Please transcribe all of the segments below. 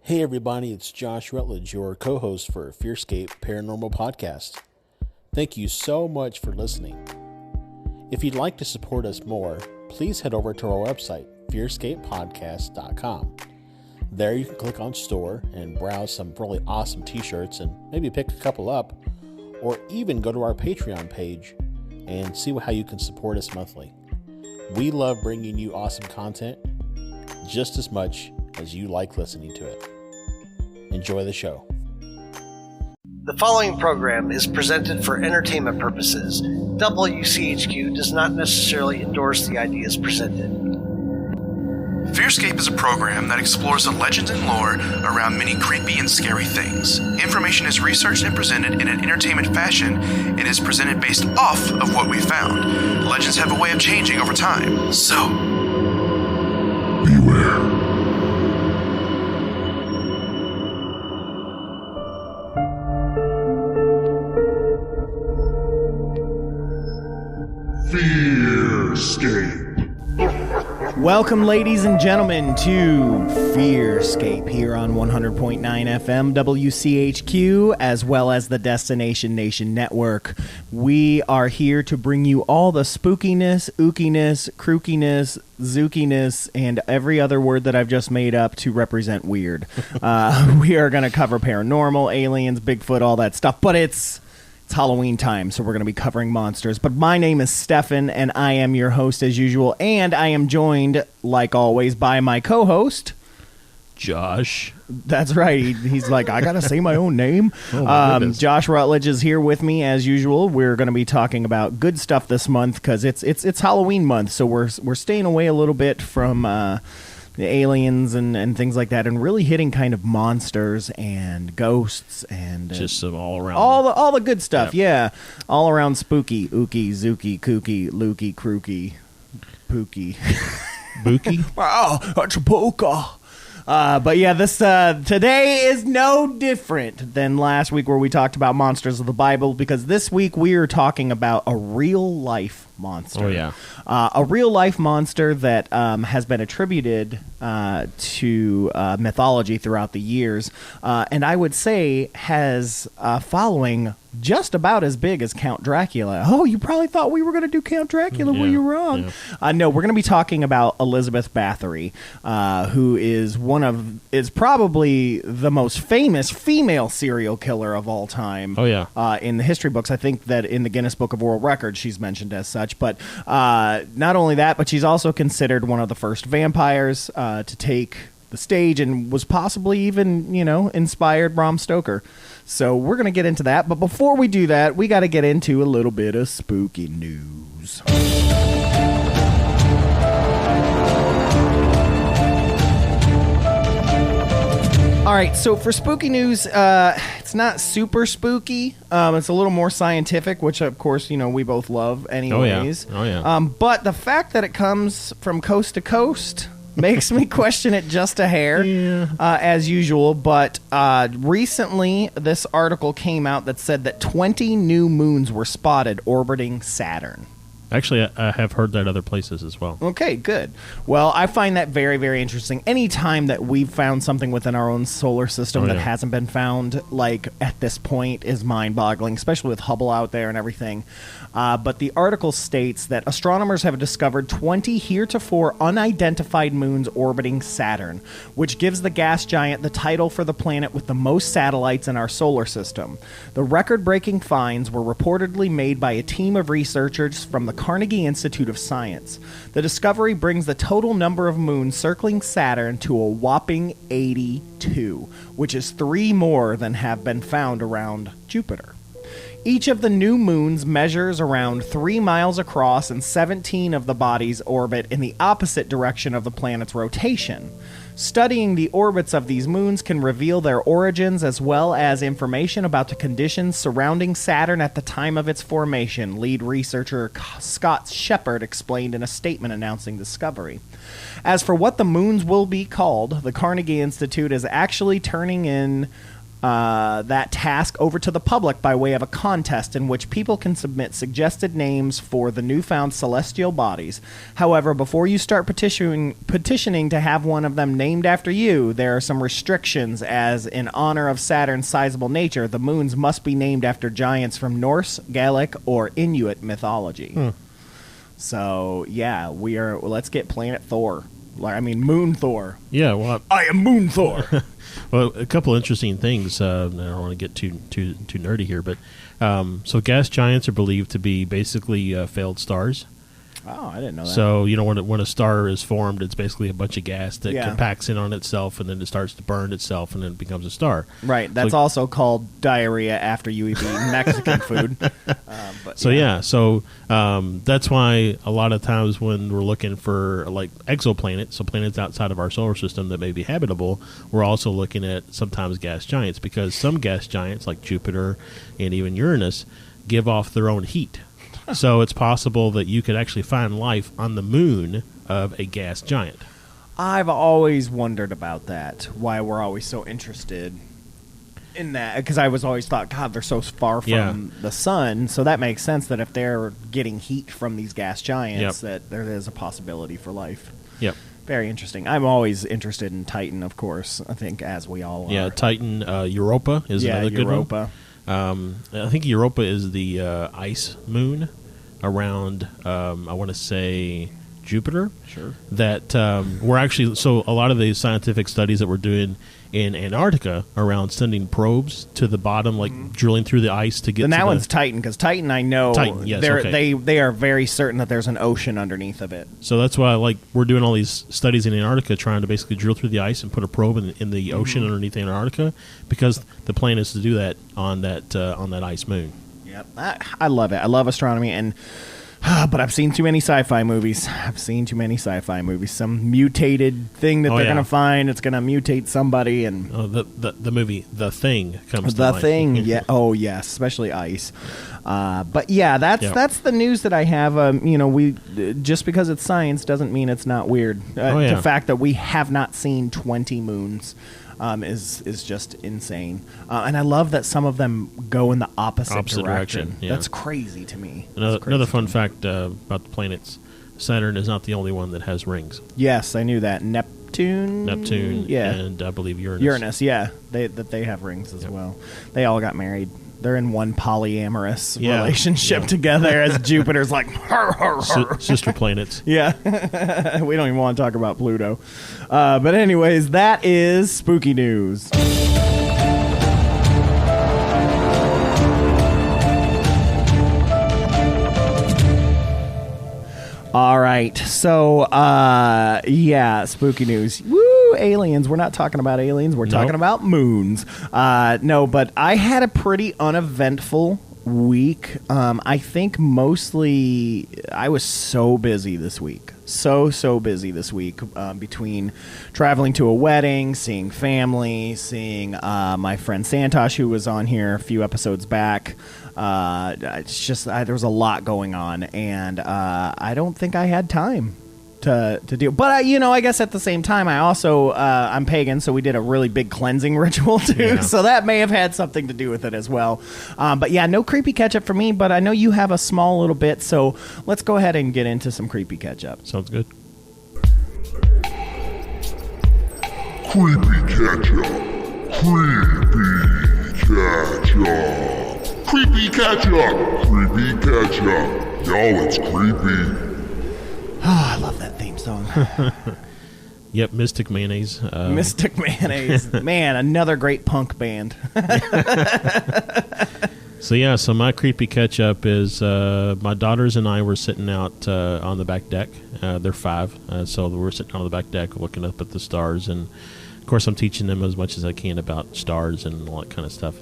Hey everybody, it's Josh Rutledge, your co-host for FearScape Paranormal Podcast. Thank you so much for listening. If you'd like to support us more, please head over to our website, fearscapepodcast.com. There you can click on store and browse some really awesome t-shirts and maybe pick a couple up, or even go to our Patreon page and see how you can support us monthly. We love bringing you awesome content just as much as you like listening to it. Enjoy the show. The following program is presented for entertainment purposes. WCHQ does not necessarily endorse the ideas presented. FearScape is a program that explores the legends and lore around many creepy and scary things. Information is researched and presented in an entertainment fashion and is presented based off of what we found. Legends have a way of changing over time, so beware. FearScape. Welcome, ladies and gentlemen, to FearScape here on 100.9 FM WCHQ, as well as the Destination Nation Network. We are here to bring you all the spookiness, ookiness, krookiness, zookiness, and every other word that I've just made up to represent weird. We are going to cover paranormal, aliens, Bigfoot, all that stuff, but it's Halloween time, so we're going to be covering monsters. But my name is Stefan, and I am your host as usual, and I am joined, like always, by my co-host, Josh. That's right. He's like, I got to say my own name. Oh, Josh Rutledge is here with me as usual. We're going to be talking about good stuff this month because it's Halloween month, so we're staying away a little bit from the aliens and things like that, and really hitting kind of monsters and ghosts and just some all around all the good stuff. Yeah, all around spooky, ooky, zooky, kooky, looky, krooky, pooky, Bookie. Wow, that's a polka. But yeah, this today is no different than last week where we talked about monsters of the Bible, because this week we are talking about a real life monster. Oh yeah, a real life monster that has been attributed to mythology throughout the years, and I would say has following just about as big as Count Dracula. Oh, you probably thought we were going to do Count Dracula. Well, you're wrong. Yeah. No, we're going to be talking about Elizabeth Bathory, who is probably the most famous female serial killer of all time. Oh yeah. In the history books, I think that in the Guinness Book of World Records, she's mentioned as such. But not only that, but she's also considered one of the first vampires to take the stage, and was possibly even, inspired Bram Stoker. So we're going to get into that. But before we do that, we got to get into a little bit of spooky news. All right, so for spooky news, it's not super spooky. It's a little more scientific, which, of course, we both love anyways. Oh, yeah. But the fact that it comes from coast to coast makes me question it just a hair, as usual. But recently, this article came out that said that 20 new moons were spotted orbiting Saturn. Actually, I have heard that other places as well. Okay, good. Well, I find that very, very interesting. Anytime that we've found something within our own solar system that hasn't been found, like, at this point, is mind-boggling, especially with Hubble out there and everything. But the article states that astronomers have discovered 20 heretofore unidentified moons orbiting Saturn, which gives the gas giant the title for the planet with the most satellites in our solar system. The record-breaking finds were reportedly made by a team of researchers from the Carnegie Institute of Science. The discovery brings the total number of moons circling Saturn to a whopping 82, which is 3 more than have been found around Jupiter. Each of the new moons measures around 3 miles across, and 17 of the bodies orbit in the opposite direction of the planet's rotation. Studying the orbits of these moons can reveal their origins as well as information about the conditions surrounding Saturn at the time of its formation, lead researcher Scott Shepard explained in a statement announcing the discovery. As for what the moons will be called, the Carnegie Institute is actually turning in that task over to the public by way of a contest in which people can submit suggested names for the newfound celestial bodies. However, before you start petitioning to have one of them named after you, there are some restrictions, as in honor of Saturn's sizable nature, the moons must be named after giants from Norse, Gaelic, or Inuit mythology. So, yeah, let's get Planet Thor. Moon Thor. Yeah, well, I am Moon Thor. Well, a couple interesting things. I don't want to get too nerdy here, but so gas giants are believed to be basically failed stars. Oh, I didn't know that. So, when a star is formed, it's basically a bunch of gas that compacts in on itself, and then it starts to burn itself, and then it becomes a star. Right. That's also called diarrhea after you eat Mexican food. So that's why a lot of times when we're looking for like exoplanets, so planets outside of our solar system that may be habitable, we're also looking at sometimes gas giants, because some gas giants like Jupiter and even Uranus give off their own heat. So it's possible that you could actually find life on the moon of a gas giant. I've always wondered about that, why we're always so interested in that, because I was always thought, God, they're so far from the sun, so that makes sense that if they're getting heat from these gas giants, that there is a possibility for life. Yep. Very interesting. I'm always interested in Titan, of course, I think, as we all are. Yeah, Titan, Europa is another good one. I think Europa is the ice moon around, I want to say, Jupiter. Sure. That we're actually, so a lot of the scientific studies that we're doing in Antarctica around sending probes to the bottom, like drilling through the ice to get and to that one's Titan, because Titan, I know, they are very certain that there's an ocean underneath of it. So that's why we're doing all these studies in Antarctica, trying to basically drill through the ice and put a probe in the ocean underneath Antarctica, because the plan is to do that on that ice moon. Yep, I love it. I love astronomy, and but I've seen too many sci-fi movies. Some mutated thing that they're going to find. It's going to mutate somebody, and the movie The Thing comes to The mind. Thing, yeah. Oh, yes, especially ice. But yeah, that's the news that I have. We just because it's science doesn't mean it's not weird. The fact that we have not seen 20 moons is just insane. And I love that some of them go in the opposite direction. Yeah. That's crazy to me. Another fun fact about the planets, Saturn is not the only one that has rings. Yes, I knew that. Neptune, yeah, and I believe Uranus. Uranus, yeah, they have rings as well. They all got married. They're in one polyamorous relationship together, as Jupiter's like sister planets. Yeah, we don't even want to talk about Pluto. But anyways, that is spooky news. All right, so spooky news. Woo, aliens. We're not talking about aliens. We're talking about moons. No, but I had a pretty uneventful week. I think mostly I was so busy this week. So busy this week, between traveling to a wedding, seeing family, seeing my friend Santosh, who was on here a few episodes back. It's just there was a lot going on, and I don't think I had time to deal. But I guess at the same time, I also I'm pagan, so we did a really big cleansing ritual too. Yeah. So that may have had something to do with it as well. But yeah, no creepy catch up for me. But I know you have a small little bit, so let's go ahead and get into some creepy catch up. Sounds good. Creepy catch up. Creepy catch up. Creepy catch up. Y'all, it's creepy. Oh, I love that theme song. Yep, Mystic Mayonnaise. Mystic Mayonnaise. Man, another great punk band. So my creepy catch-up is my daughters and I were sitting out on the back deck. They're 5, so we're sitting on the back deck looking up at the stars. And, of course, I'm teaching them as much as I can about stars and all that kind of stuff.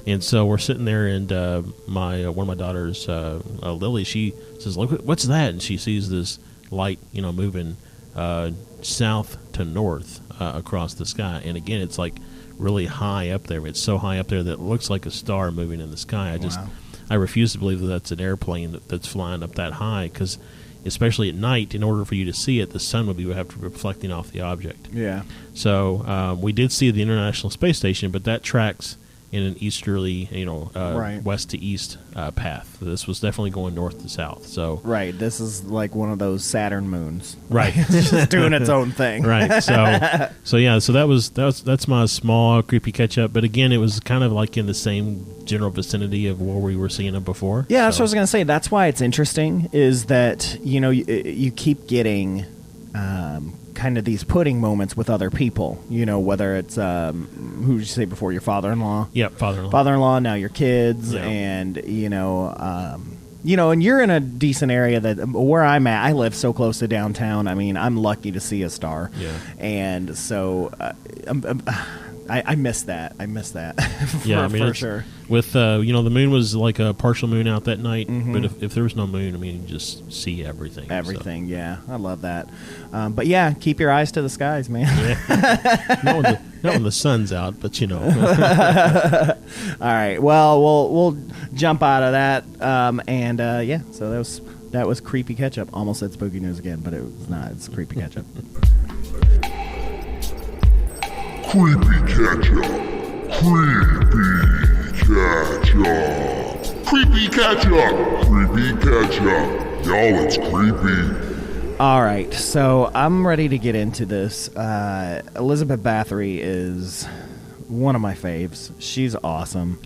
And so we're sitting there, and one of my daughters, Lily, she says, "Look, what's that?" And she sees this light, moving south to north across the sky. And again, it's like really high up there. It's so high up there that it looks like a star moving in the sky. I refuse to believe that that's an airplane that's flying up that high, because especially at night, in order for you to see it, the sun would have to be reflecting off the object. Yeah. So we did see the International Space Station, but that tracks in an easterly, Right. west to east path. This was definitely going north to south. So Right. This is like one of those Saturn moons. right, It's just doing its own thing. right. So that's my small creepy catch up. But again, it was kind of like in the same general vicinity of where we were seeing it before. Yeah, that's what I was going to say. That's why it's interesting is that, you keep getting kind of these pudding moments with other people, whether it's, who did you say before, your father-in-law? Yep, father-in-law. Father-in-law, now your kids, Yeah. and, and you're in a decent area that where I'm at, I live so close to downtown. I mean, I'm lucky to see a star. Yeah. And so I miss that. I miss that Yeah, for sure. With the moon was like a partial moon out that night, Mm-hmm. but if there was no moon, I mean, you just see everything. so. Everything, yeah. I love that. But yeah, keep your eyes to the skies, man. Yeah. not when the sun's out, but All right. Well, we'll jump out of that. So that was creepy catch up. Almost said spooky news again, but it was not. It's creepy catch up. Creepy catch-up. Creepy catch-up. Creepy catch-up. Creepy catch-up. Y'all, it's creepy. All right, so I'm ready to get into this. Elizabeth Bathory is one of my faves. She's awesome.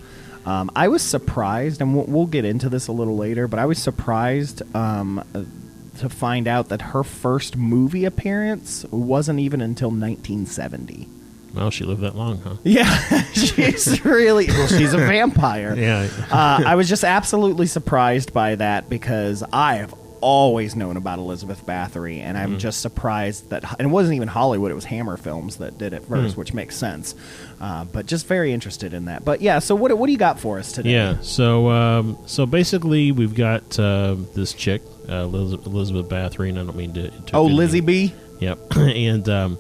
I was surprised, and we'll get into this a little later, but I was surprised to find out that her first movie appearance wasn't even until 1970. well, she lived that long, huh? Yeah, she's she's a vampire. Yeah. I was just absolutely surprised by that because I have always known about Elizabeth Bathory, and I'm just surprised that, and it wasn't even Hollywood, it was Hammer Films that did it first, which makes sense. But just very interested in that. But yeah, so what do you got for us today? Yeah. So basically, we've got this chick, Elizabeth Bathory, and I don't mean to Lizzie B. Yep. And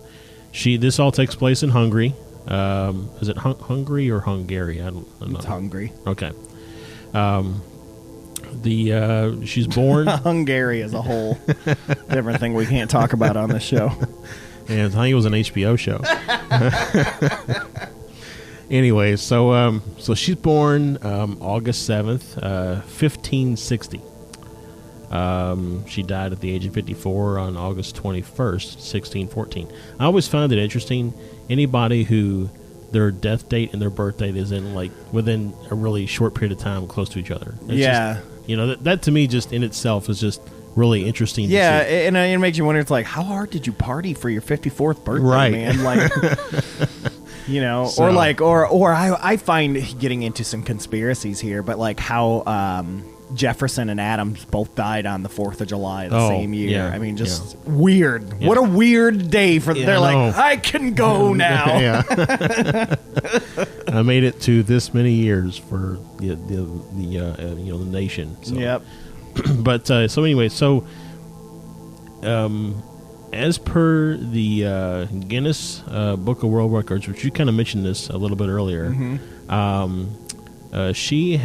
this all takes place in Hungary. Is it Hungary or Hungary? I don't know. It's Hungary. Okay. She's born. Hungary is a whole different thing we can't talk about on this show. And I think it was an HBO show. Anyway, so she's born August 7th, 1560. She died at the age of 54 on August 21st, 1614. I always find it interesting, anybody who their death date and their birth date is in within a really short period of time close to each other. It's Yeah. just, that to me just in itself is just really interesting Yeah, to see. and it makes you wonder, it's like, how hard did you party for your 54th birthday, Right. man? Like, So- or I find getting into some conspiracies here, but like how Jefferson and Adams both died on the 4th of July the same year. yeah, I mean, just weird. Yeah. What a weird day for. Yeah, they're I like, know. I can go now. Yeah. I made it to this many years for the nation. So. Yep. But so anyway, as per the Guinness Book of World Records, which you kind of mentioned this a little bit earlier, she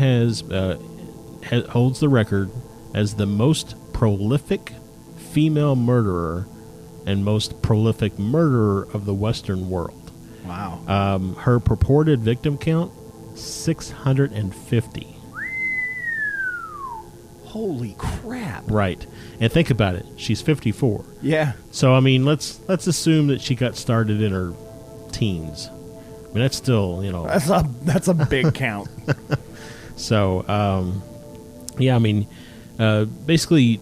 holds the record as the most prolific female murderer and most prolific murderer of the Western world. Wow. Her purported victim count, 650. Holy crap. Right. And think about it. She's 54. Yeah. So, I mean, let's assume that she got started in her teens. I mean, that's still, That's a big count. So, yeah, I mean, basically,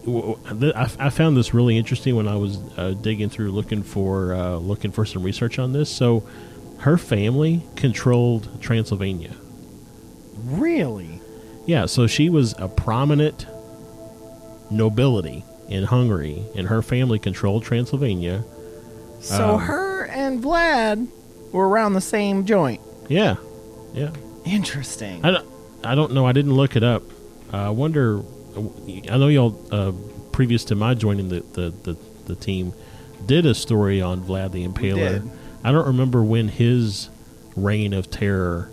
I found this really interesting when I was digging through looking for some research on this. So, her family controlled Transylvania. Really? Yeah, so she was a prominent nobility in Hungary, and her family controlled Transylvania. So her and Vlad were around the same joint. Yeah. Interesting. I don't know. I didn't look it up. I wonder. I know y'all, previous to my joining the team, did a story on Vlad the Impaler. did. I don't remember when his reign of terror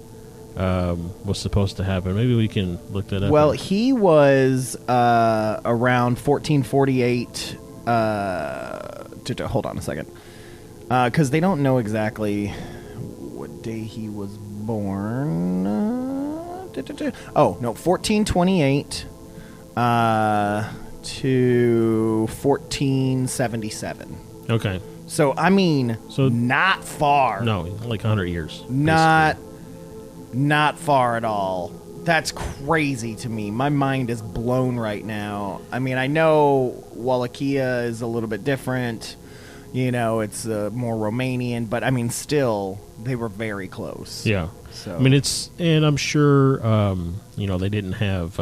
was supposed to happen. Maybe we can look that up. Well, he was around 1448. Hold on a second, because they don't know exactly what day he was born... 1428 to 1477. Okay. So, I mean, not far. No, like 100 years. Not far at all. That's crazy to me. My mind is blown right now. I mean, I know Wallachia is a little bit different. You know, it's more Romanian, but I mean, still, they were very close. Yeah. So. I mean, and I'm sure, they didn't have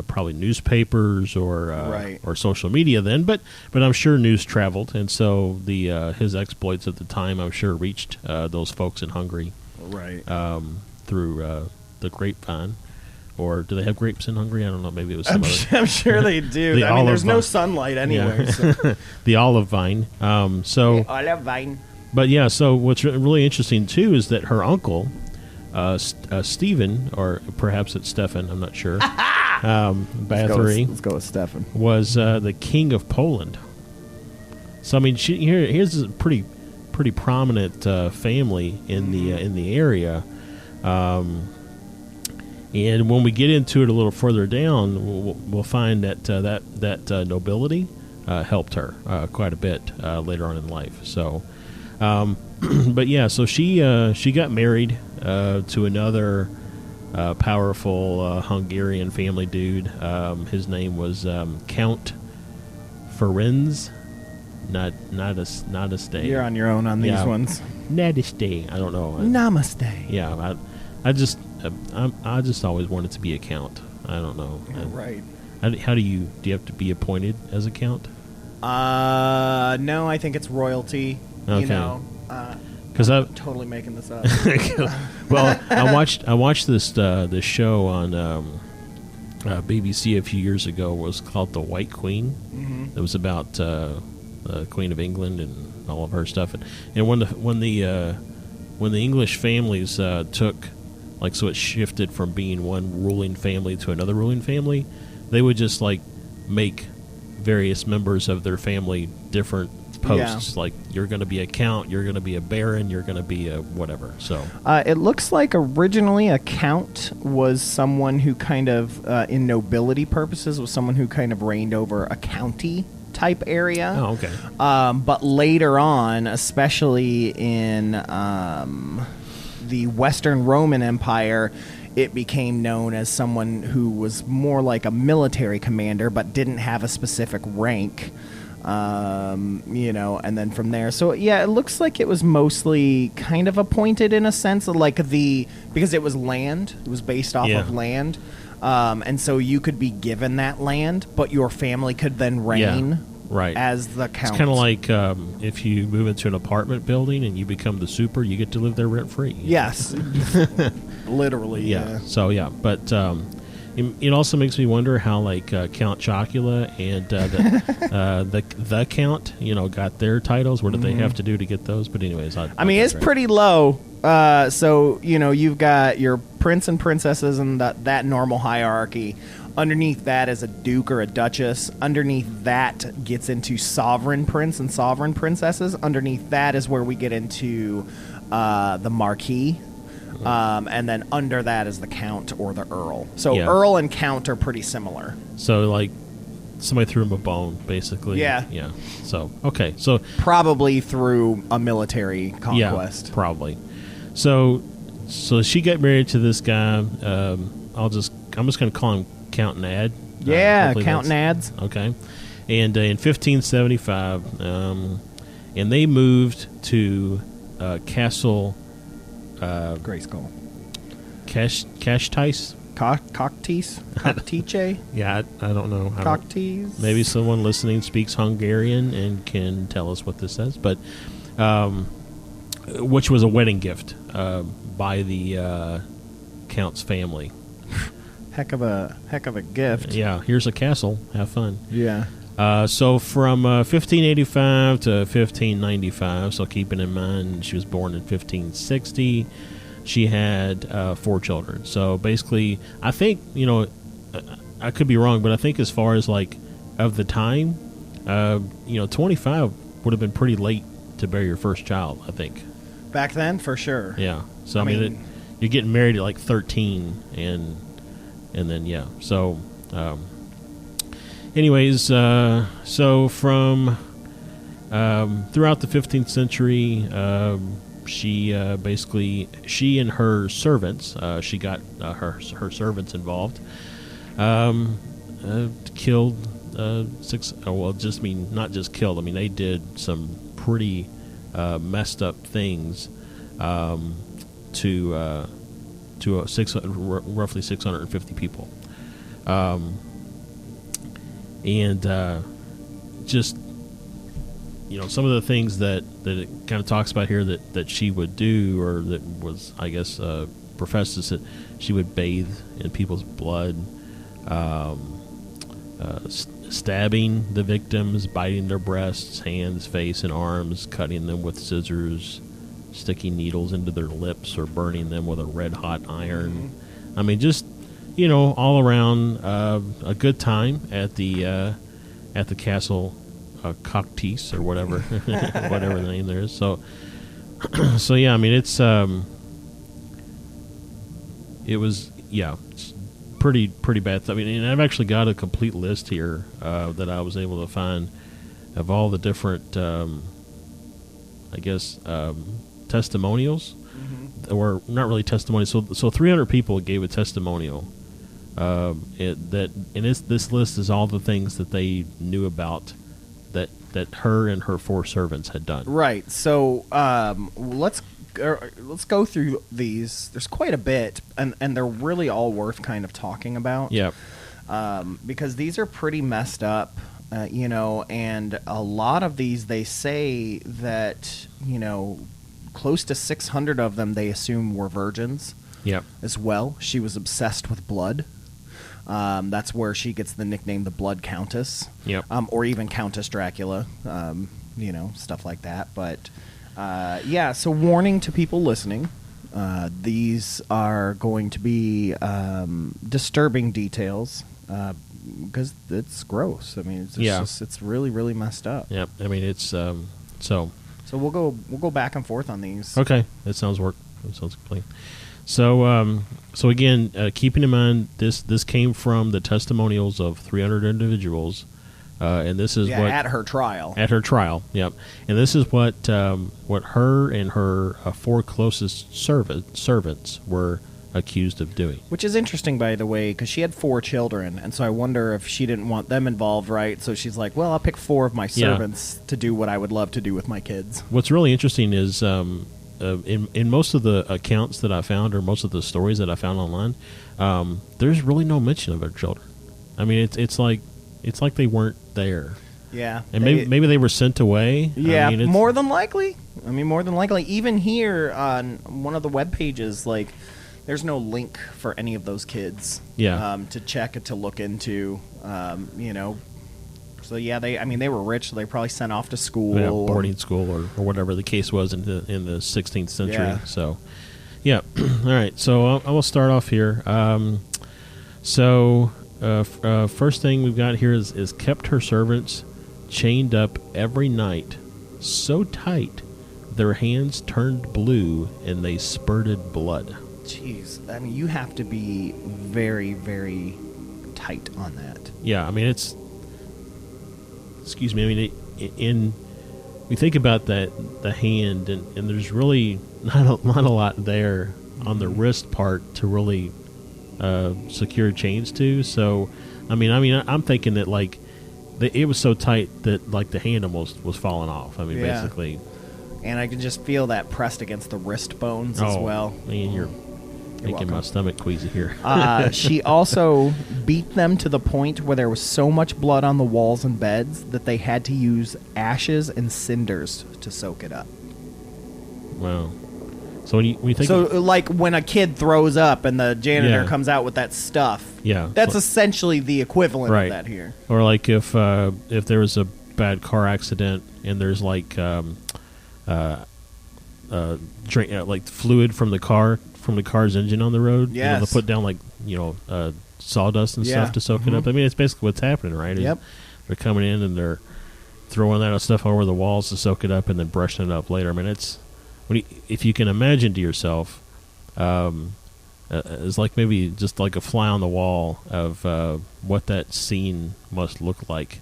probably newspapers or social media then, but I'm sure news traveled, and so his exploits at the time, I'm sure, reached those folks in Hungary, right, through the grapevine. Or do they have grapes in Hungary? I don't know. Maybe it was some other. I'm sure they do. I mean, there's no sunlight anyway. Yeah. So. The olive vine. The olive vine. But yeah, so what's really interesting too is that her uncle, Stephen, or perhaps it's Stefan, I'm not sure. Bathory. Let's go with Stefan. Was the king of Poland. So I mean, here's a pretty prominent family in the area. And when we get into it a little further down, we'll find that nobility helped her quite a bit later on in life. So, but yeah, so she got married to another powerful Hungarian family dude. His name was Count Ferenc. Not a stay. You're on your own on these ones. Not a stay. I don't know. Namaste. Yeah, I just always wanted to be a count. I don't know. Right. How do you have to be appointed as a count? No, I think it's royalty. Okay. You know, because I'm totally making this up. Well, I watched this show on BBC a few years ago. It was called The White Queen. Mm-hmm. It was about the Queen of England and all of her stuff. And when the English families took, like, so it shifted from being one ruling family to another ruling family, they would just like make various members of their family different posts. Yeah. Like, you're going to be a count, you're going to be a baron, you're going to be a whatever. So it looks like originally a count was someone who kind of, in nobility purposes, was someone who kind of reigned over a county type area. Oh, okay. But later on, especially in the Western Roman Empire, it became known as someone who was more like a military commander but didn't have a specific rank. And then from there. So, yeah, it looks like it was mostly kind of appointed in a sense, like because it was land. It was based off of land. And so you could be given that land, but your family could then reign as the count. It's kind of like if you move into an apartment building and you become the super, you get to live there rent-free. Yes. Literally, yeah. So, yeah, but it also makes me wonder how, like, Count Chocula and the Count, got their titles. What did they have to do to get those? But anyways, I mean, it's pretty low. So, you've got your prince and princesses and that normal hierarchy. Underneath that is a duke or a duchess. Underneath that gets into sovereign prince and sovereign princesses. Underneath that is where we get into the marquis. And then under that is the count or the earl. So earl and count are pretty similar. So, like, somebody threw him a bone, basically. Yeah. Yeah. So, okay. So probably through a military conquest. Yeah, probably. So she got married to this guy. I'm just going to call him Count Nad. Yeah, Count Nads. Okay. And in 1575, and they moved to Castle Grayskull. Cashtice? Cocktice? Yeah, I don't know. Cocktice? Maybe someone listening speaks Hungarian and can tell us what this says. But, which was a wedding gift by the Count's family. Heck of a gift. Yeah, here's a castle. Have fun. Yeah. So from 1585 to 1595, so keeping in mind she was born in 1560, she had 4 children. So basically, I think, I could be wrong, but I think as far as, like, of the time, 25 would have been pretty late to bear your first child, I think. Back then, for sure. Yeah. So, I mean you're getting married at like 13, and then yeah. So, anyways, so from throughout the 15th century, she and her servants, she got her servants involved, killed not just killed. I mean, they did some pretty messed up things to roughly 650 people, and just some of the things that it kind of talks about here that she would do, or that was, I guess, professes that she would bathe in people's blood, stabbing the victims, biting their breasts, hands, face, and arms, cutting them with scissors, sticking needles into their lips, or burning them with a red-hot iron. I mean, just, all around a good time at the castle Countess, or whatever whatever the name there is. So yeah, I mean, it's pretty bad. I mean, and I've actually got a complete list here that I was able to find of all the different testimonials, or not really testimonials. So 300 people gave a testimonial. This list is all the things that they knew about that her and her 4 servants had done. Right. So let's go through these. There's quite a bit, and they're really all worth kind of talking about. Yeah. Because these are pretty messed up, and a lot of these, they say that, close to 600 of them they assume were virgins. Yeah. As well. She was obsessed with blood. That's where she gets the nickname the Blood Countess. Yep. Or even Countess Dracula, stuff like that. But, so warning to people listening. These are going to be disturbing details because it's gross. I mean, it's really, really messed up. Yeah, I mean, it's so we'll go back and forth on these. Okay, that sounds complete. So again, keeping in mind this came from the testimonials of 300 individuals, and this is what at her trial. At her trial, yep. And this is what her and her 4 closest servants were accused of doing. Which is interesting, by the way, because she had 4 children, and so I wonder if she didn't want them involved, right? So she's like, well, I'll pick 4 of my servants to do what I would love to do with my kids. What's really interesting is in most of the accounts that I found, or most of the stories that I found online, there's really no mention of her children. I mean, it's like they weren't there. Yeah, and maybe they were sent away. Yeah, I mean, more than likely. Even here on one of the web pages, like, there's no link for any of those kids. Yeah. To check it, to look into. So yeah, they were rich. So they probably sent off to school, boarding school, or whatever the case was in the 16th century. Yeah. So, yeah. All right. So I will start off here. First thing we've got here is kept her servants chained up every night, so tight their hands turned blue and they spurted blood. Jeez, I mean, you have to be very, very tight on that. Yeah, I mean, it's. Excuse me. I mean, we think about the hand, and there's really not a lot there on the wrist part to really secure chains to. So, I mean, I'm thinking that like it was so tight that like the hand almost was falling off. I mean, basically. And I can just feel that pressed against the wrist bones as well. I mean, you're making my stomach queasy here. She also beat them to the point where there was so much blood on the walls and beds that they had to use ashes and cinders to soak it up. Wow. So when you think... like when a kid throws up and the janitor comes out with that stuff. Yeah. That's essentially the equivalent of that here. Or like if there was a bad car accident and there's like like fluid from the car's engine on the road. Yes. They'll put down like sawdust and stuff to soak it up. I mean, it's basically what's happening, right? Yep. They're coming in and they're throwing that stuff over the walls to soak it up and then brushing it up later. I mean, it's if you can imagine to yourself is like maybe just like a fly on the wall of what that scene must look like,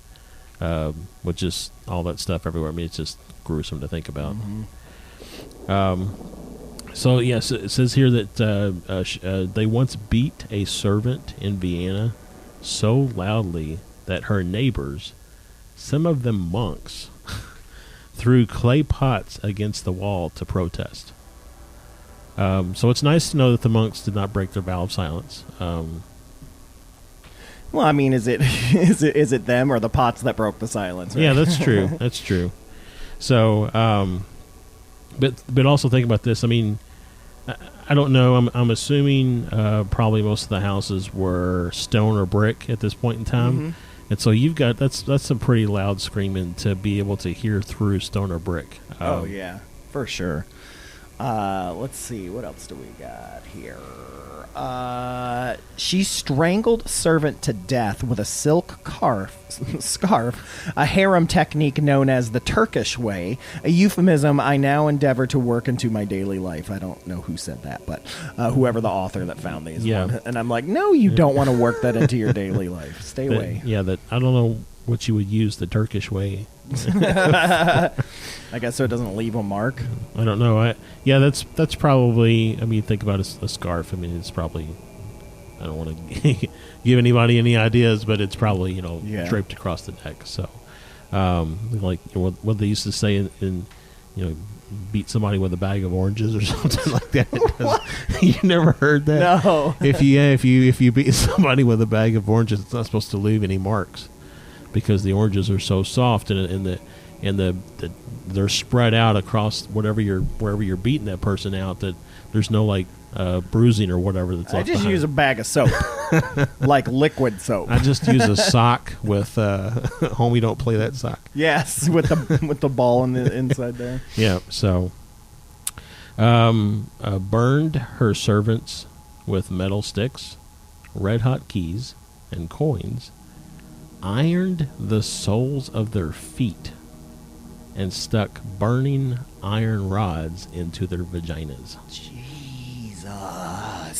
with just all that stuff everywhere. I mean, it's just gruesome to think about. So yes, it says here that they once beat a servant in Vienna so loudly that her neighbors, some of them monks, threw clay pots against the wall to protest. So it's nice to know that the monks did not break their vow of silence. Well, I mean, is it them or the pots that broke the silence? Right? Yeah, that's true. That's true. So, but also think about this. I mean, I don't know. I'm assuming probably most of the houses were stone or brick at this point in time, and so you've got that's some pretty loud screaming to be able to hear through stone or brick. Oh yeah, for sure. Let's see, what else do we got here? She strangled servant to death with a silk scarf, a harem technique known as the Turkish way, a euphemism I now endeavor to work into my daily life. I don't know who said that, but whoever the author that found these. Yeah. And I'm like, no, you don't want to work that into your daily life. Stay away. Yeah, that I don't know what you would use the Turkish way. I guess so it doesn't leave a mark. I don't know. That's probably. I mean, think about a scarf. I mean, it's probably. I don't want to give anybody any ideas, but it's probably draped across the neck. So, like what they used to say in beat somebody with a bag of oranges or something like that. You never heard that? No. If you beat somebody with a bag of oranges, it's not supposed to leave any marks because the oranges are so soft and they're spread out across wherever you're beating that person out that there's no like bruising or whatever that's left I just behind. use a bag of soap, like liquid soap. I just use a sock with homie. Don't play that sock. Yes, with the ball in the inside there. Yeah. So, burned her servants with metal sticks, red hot keys, and coins. Ironed the soles of their feet and stuck burning iron rods into their vaginas. Jesus. I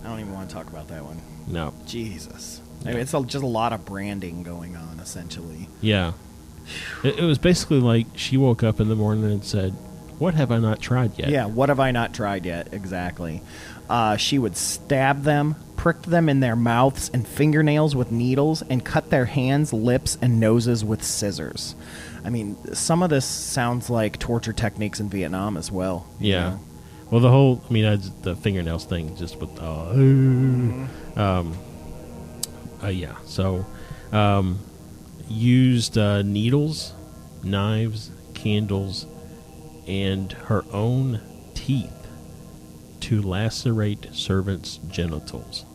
don't even want to talk about that one. No. Jesus. I mean, it's just a lot of branding going on, essentially. Yeah. It was basically like she woke up in the morning and said, "What have I not tried yet?" Yeah, what have I not tried yet? Exactly. She would stab them, prick them in their mouths and fingernails with needles, and cut their hands, lips, and noses with scissors. I mean, some of this sounds like torture techniques in Vietnam as well. Yeah. Well, the fingernails thing just with, yeah. So, used needles, knives, candles, and her own teeth to lacerate servants' genitals.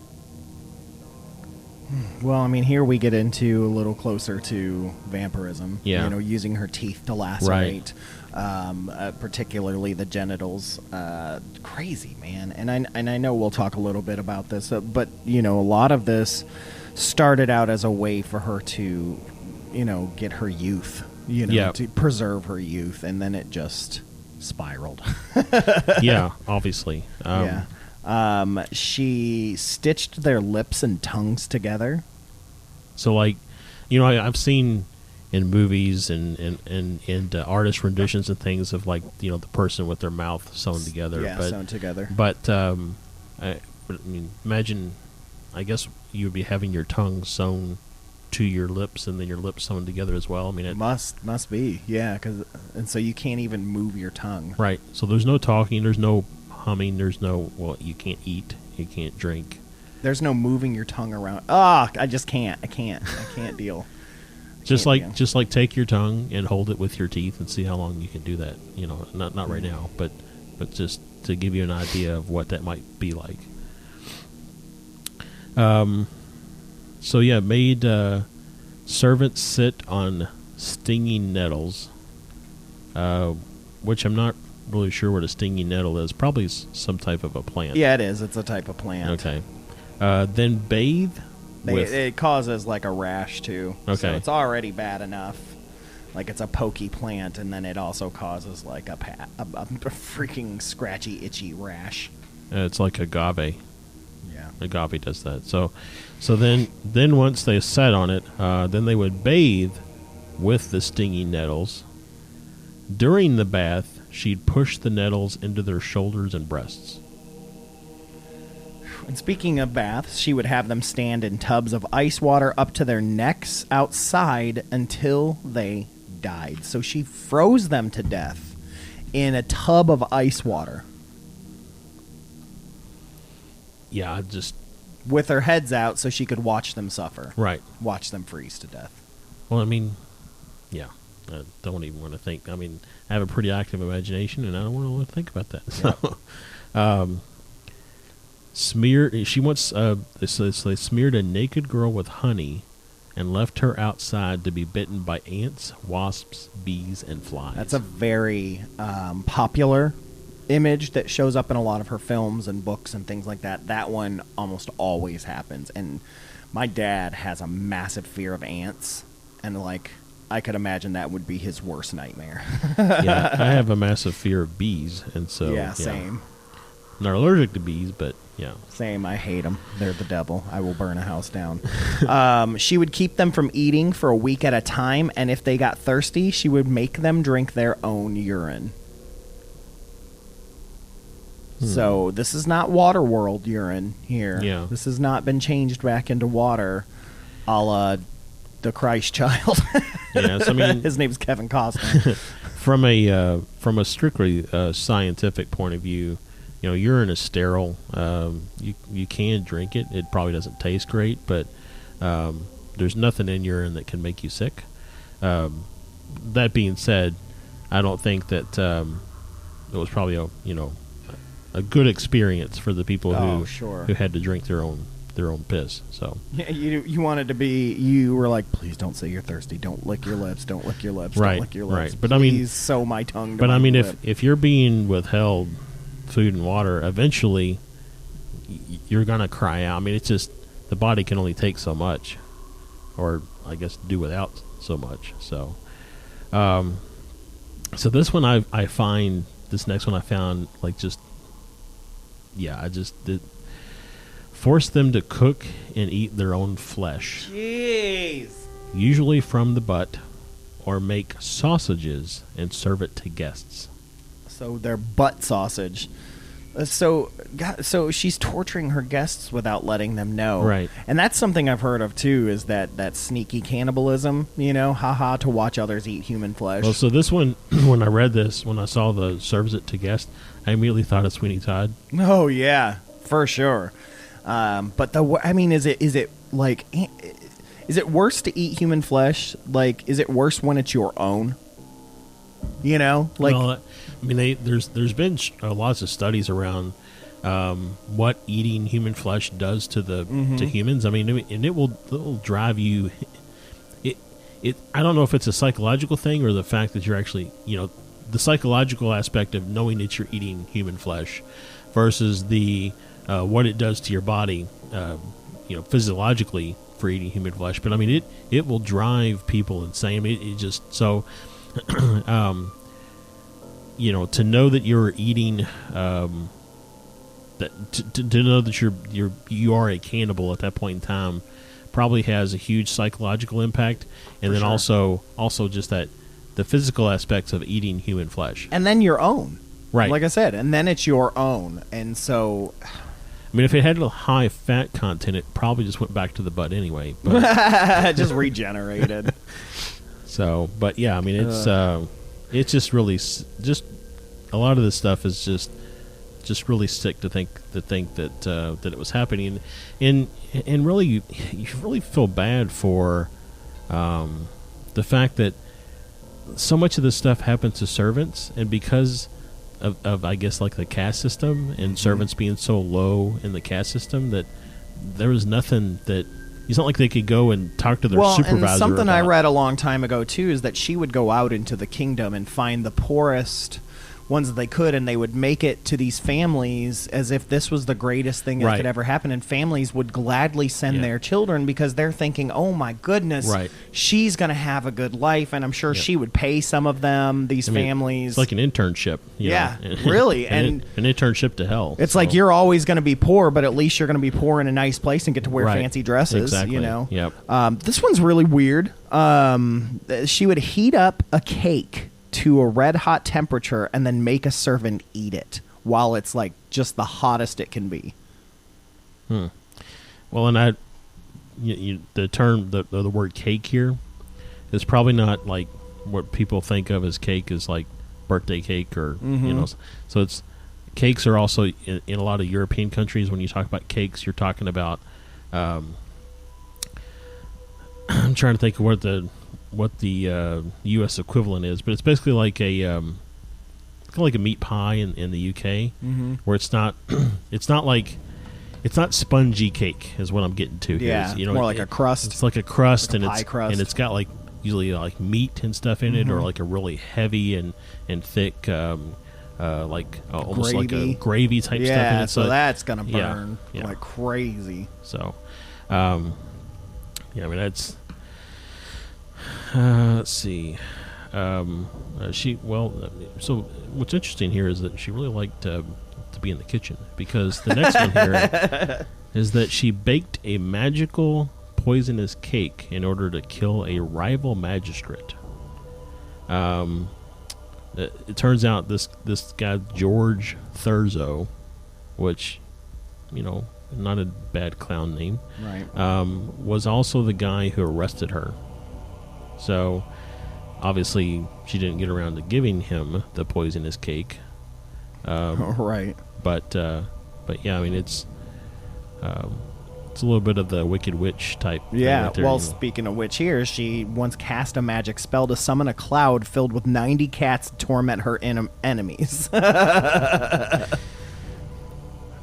Well, I mean, here we get into a little closer to vampirism. Yeah. Using her teeth to lacerate, particularly the genitals. Crazy, man. And I know we'll talk a little bit about this, but a lot of this started out as a way for her to, get her youth. To preserve her youth, and then it just spiraled. Yeah, obviously. She stitched their lips and tongues together. So, like, I've seen in movies and artist renditions and things of, like, the person with their mouth sewn together. Yeah, sewn together. But, I mean, imagine, I guess you would be having your tongue sewn to your lips and then your lips sewn together as well. I mean, it must be, yeah, and so you can't even move your tongue. Right. So there's no talking, there's no humming, you can't eat, you can't drink. There's no moving your tongue around. I just can't. I can't deal. Just like take your tongue and hold it with your teeth and see how long you can do that. Not right now, but just to give you an idea of what that might be like. So yeah, made servants sit on stinging nettles, which I'm not really sure what a stinging nettle is. Probably some type of a plant. Yeah, it is. It's a type of plant. Okay. Then bathe with... It causes like a rash too. Okay. So it's already bad enough. Like it's a pokey plant, and then it also causes like a freaking scratchy, itchy rash. It's like agave. Yeah, agave does that. So then once they sat on it, then they would bathe with the stinging nettles. During the bath, she'd push the nettles into their shoulders and breasts. And speaking of baths, she would have them stand in tubs of ice water up to their necks outside until they died. So she froze them to death in a tub of ice water. Yeah, just... with their heads out so she could watch them suffer. Right. Watch them freeze to death. Well, I mean, yeah. I don't even want to think. I mean, I have a pretty active imagination, and I don't want to think about that. So, smeared. She once they smeared a naked girl with honey and left her outside to be bitten by ants, wasps, bees, and flies. That's a very popular image that shows up in a lot of her films and books and things like that. That one almost always happens. And my dad has a massive fear of ants, and like I could imagine that would be his worst nightmare. Yeah, I have a massive fear of bees, and so yeah, same. I'm not allergic to bees, but yeah, same. I hate them. They're the devil. I will burn a house down. She would keep them from eating for a week at a time, and if they got thirsty, she would make them drink their own urine. So this is not Waterworld urine here. Yeah. This has not been changed back into water, a la the Christ Child. Yes, I mean his name's Kevin Costner. from a strictly scientific point of view, you know, urine is sterile. You can drink it. It probably doesn't taste great, but there's nothing in urine that can make you sick. That being said, I don't think that it was probably a good experience for the people who had to drink their own piss. So yeah, you wanted to be. You were like, please don't say you're thirsty. Don't lick your lips. Don't lick your lips. Right, don't lick your lips. right. But I mean, sew my tongue. But I mean, if you're being withheld food and water, eventually you're gonna cry out. I mean, it's just the body can only take so much, or I guess do without so much. So, so this one I find this next one I found like just. Yeah, I just did force them to cook and eat their own flesh. Jeez. Usually from the butt, or make sausages and serve it to guests. So their butt sausage. So she's torturing her guests without letting them know. Right. And that's something I've heard of too, is that sneaky cannibalism, haha, to watch others eat human flesh. Well, so this one, when I read this, when I saw the serves it to guests, I immediately thought of Sweeney Todd. Oh yeah, for sure. But is it worse to eat human flesh? Like, is it worse when it's your own? Well, I mean, there's been lots of studies around what eating human flesh does to to humans. I mean, and it will drive you. I don't know if it's a psychological thing or the fact that you're actually, the psychological aspect of knowing that you're eating human flesh versus the what it does to your body, physiologically for eating human flesh. But I mean, it will drive people insane. I mean, it just so. To know that you're eating, to know that you are a cannibal at that point in time, probably has a huge psychological impact, and then also just that the physical aspects of eating human flesh, and then your own, right? Like I said, and then it's your own, and so. I mean, if it had a high fat content, it probably just went back to the butt anyway. But just regenerated. So, but yeah, I mean, it's just really just a lot of this stuff is just really sick to think that it was happening, and really you really feel bad for the fact that so much of this stuff happens to servants, and because of I guess like the caste system and servants being so low in the caste system that there was nothing that. It's not like they could go and talk to their supervisor. And something I read a long time ago, too, is that she would go out into the kingdom and find the poorest ones that they could, and they would make it to these families as if this was the greatest thing that could ever happen, and families would gladly send their children because they're thinking, oh my goodness, she's going to have a good life, and I'm sure she would pay some of them, these families. It's like an internship. You know? Really. and an internship to hell. It's like you're always going to be poor, but at least you're going to be poor in a nice place and get to wear fancy dresses. Exactly. You know? Yep. This one's really weird. She would heat up a cake to a red hot temperature and then make a servant eat it while it's like just the hottest it can be. Well, and the term, the word cake here is probably not like what people think of as cake is like birthday cake or, you know, so it's cakes are also in a lot of European countries. When you talk about cakes, you're talking about, I'm trying to think of what the U.S. equivalent is, but it's basically like a kind of like a meat pie in the UK, where it's not spongy cake is what I'm getting to. Yeah, here. You know, more like a crust. It's like a crust, like and a pie crust. And it's got like usually like meat and stuff in it, or like a really heavy and thick, like almost like a gravy type stuff. In it. So that's gonna burn like crazy. So, I mean that's. Let's see. So what's interesting here is that she really liked to be in the kitchen, because the next one here is that she baked a magical poisonous cake in order to kill a rival magistrate. It turns out this guy George Thurzo, which, you know, not a bad clown name, right? Was also the guy who arrested her. So, obviously, she didn't get around to giving him the poisonous cake. Right. But yeah, I mean, it's a little bit of the Wicked Witch type. Yeah. Right there, Well, you know. speaking of which, here she once cast a magic spell to summon a cloud filled with 90 cats to torment her enemies.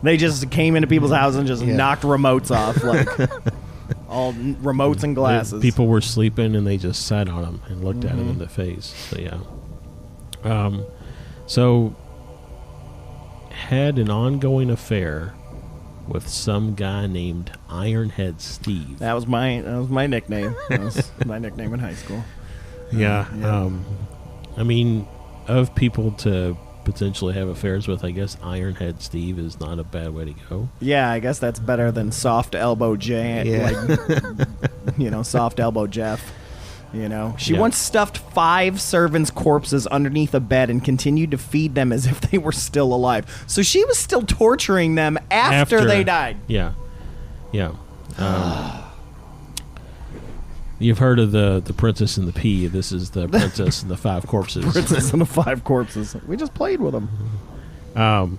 They just came into people's houses and just knocked remotes off, like. All remotes and glasses. People were sleeping, and they just sat on them and looked at him in the face. So yeah. So had an ongoing affair with some guy named Ironhead Steve. That was my nickname. That was my nickname in high school. Yeah. I mean, of people to potentially have affairs with, I guess Ironhead Steve is not a bad way to go. Yeah, I guess that's better than soft elbow soft elbow Jeff. You know, she once stuffed 5 servants' corpses underneath a bed and continued to feed them as if they were still alive. So she was still torturing them after they died. Yeah. You've heard of the Princess and the Pea. This is the Princess and the 5 Corpses. Princess and the 5 Corpses. We just played with them.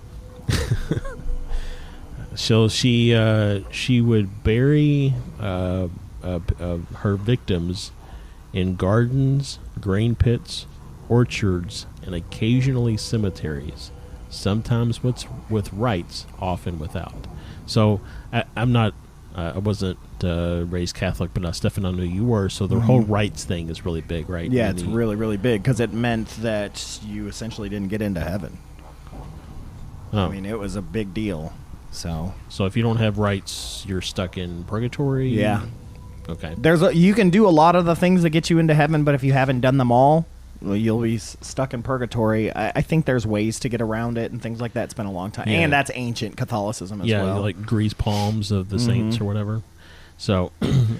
So she would bury her victims in gardens, grain pits, orchards, and occasionally cemeteries. Sometimes with rites, often without. So I'm not. I wasn't raised Catholic, but Stefan, I knew you were. So the whole rites thing is really big, right? Yeah, it's really, really big because it meant that you essentially didn't get into heaven. I mean, it was a big deal. So if you don't have rights, you're stuck in purgatory? Yeah. Okay. You can do a lot of the things that get you into heaven, but if you haven't done them all, well, you'll be stuck in purgatory. I think there's ways to get around it and things like that. It's been a long time. Yeah. And that's ancient Catholicism as well. Yeah, like grease palms of the saints or whatever. So,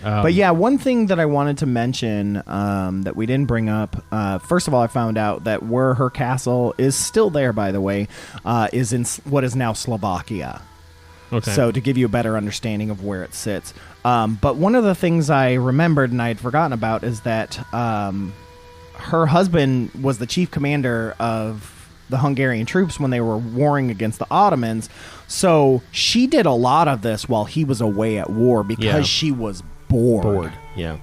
but yeah, one thing that I wanted to mention that we didn't bring up, first of all, I found out that where her castle is still there, by the way, is in what is now Slovakia. Okay. So to give you a better understanding of where it sits. But one of the things I remembered and I had forgotten about is that her husband was the chief commander of the Hungarian troops when they were warring against the Ottomans. So she did a lot of this while he was away at war because she was bored. Yeah.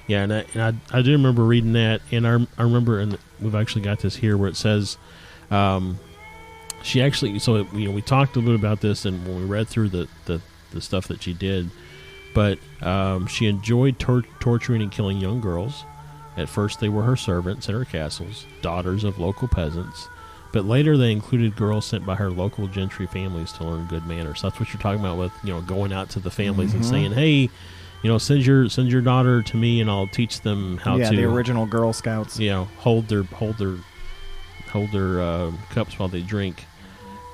Yeah, and I do remember reading that, and I remember, and we've actually got this here where it says she actually, so we talked a little bit about this and when we read through the stuff that she did, but she enjoyed torturing and killing young girls. At first they were her servants in her castles, daughters of local peasants, But later they included girls sent by her local gentry families to learn good manners. That's what you're talking about with, going out to the families and saying, hey, send your daughter to me and I'll teach them how to. Yeah, the original Girl Scouts. Hold their cups while they drink.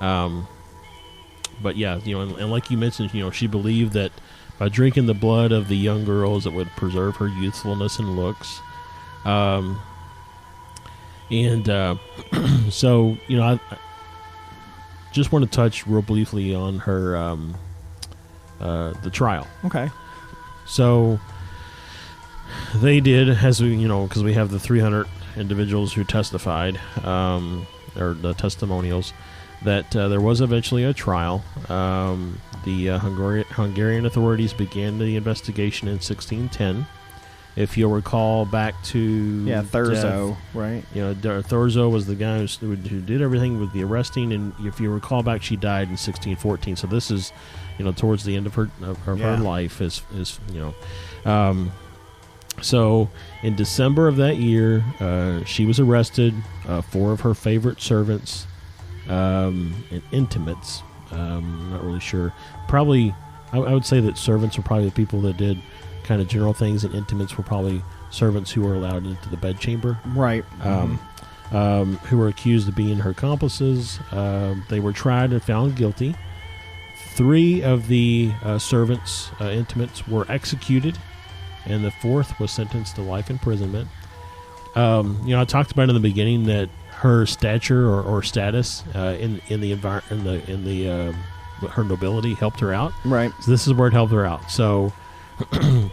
But yeah, and like you mentioned, she believed that by drinking the blood of the young girls, it would preserve her youthfulness and looks. So, I just want to touch real briefly on her, the trial. Okay. So they did, as we, because we have the 300 individuals who testified, or the testimonials, that there was eventually a trial. The Hungarian authorities began the investigation in 1610. If you'll recall back to Thurzo, right? Thurzo was the guy who did everything with the arresting, and if you recall back, she died in 1614. So this is, towards the end of her her life. So in December of that year, she was arrested. 4 of her favorite servants and intimates. I'm not really sure. Probably, I would say that servants were probably the people that did kind of general things, and intimates were probably servants who were allowed into the bedchamber. Right. Who were accused of being her accomplices. They were tried and found guilty. 3 of the servants, intimates, were executed, and the 4th was sentenced to life imprisonment. I talked about in the beginning that her stature or status in the environment, her nobility helped her out. Right. So this is where it helped her out. So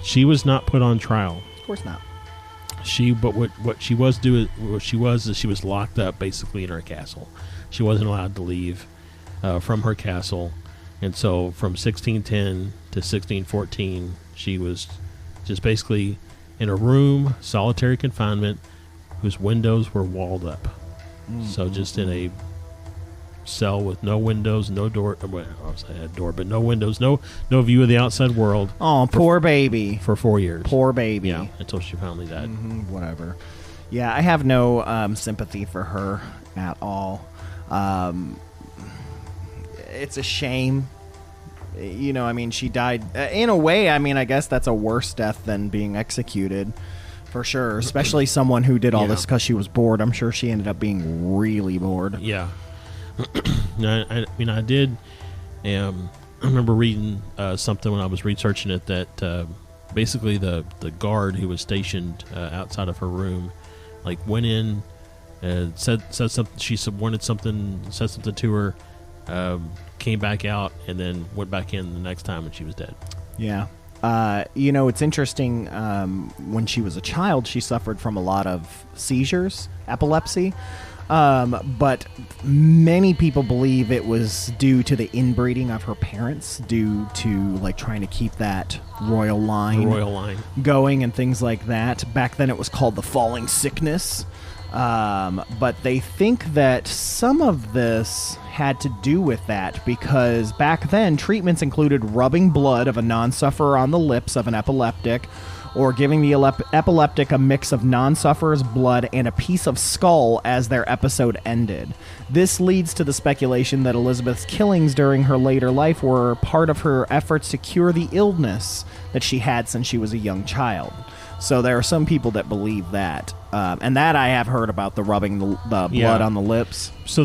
she was not put on trial. Of course not. What she was locked up basically in her castle. She wasn't allowed to leave from her castle, and so from 1610 to 1614, she was just basically in a room, solitary confinement, whose windows were walled up. So just in a cell with no windows, no door. Well, I had a door, but no windows, no view of the outside world. Oh, poor baby. For 4 years. Poor baby. Yeah, until she finally died. Whatever. Yeah, I have no sympathy for her at all. It's a shame. She died in a way. I guess that's a worse death than being executed. For sure, especially someone who did all this because she was bored. I'm sure she ended up being really bored. Yeah. I did. I remember reading something when I was researching it that basically the guard who was stationed outside of her room, went in, said something. She wanted something, said something to her, came back out, and then went back in the next time, and she was dead. Yeah. It's interesting. When she was a child, she suffered from a lot of seizures, epilepsy. But many people believe it was due to the inbreeding of her parents, due to trying to keep that royal line going and things like that. Back then it was called the falling sickness. But they think that some of this had to do with that because back then treatments included rubbing blood of a non-sufferer on the lips of an epileptic, or giving the epileptic a mix of non-sufferer's blood and a piece of skull as their episode ended. This leads to the speculation that Elizabeth's killings during her later life were part of her efforts to cure the illness that she had since she was a young child. So there are some people that believe that. And that I have heard about, the rubbing the blood on the lips. So,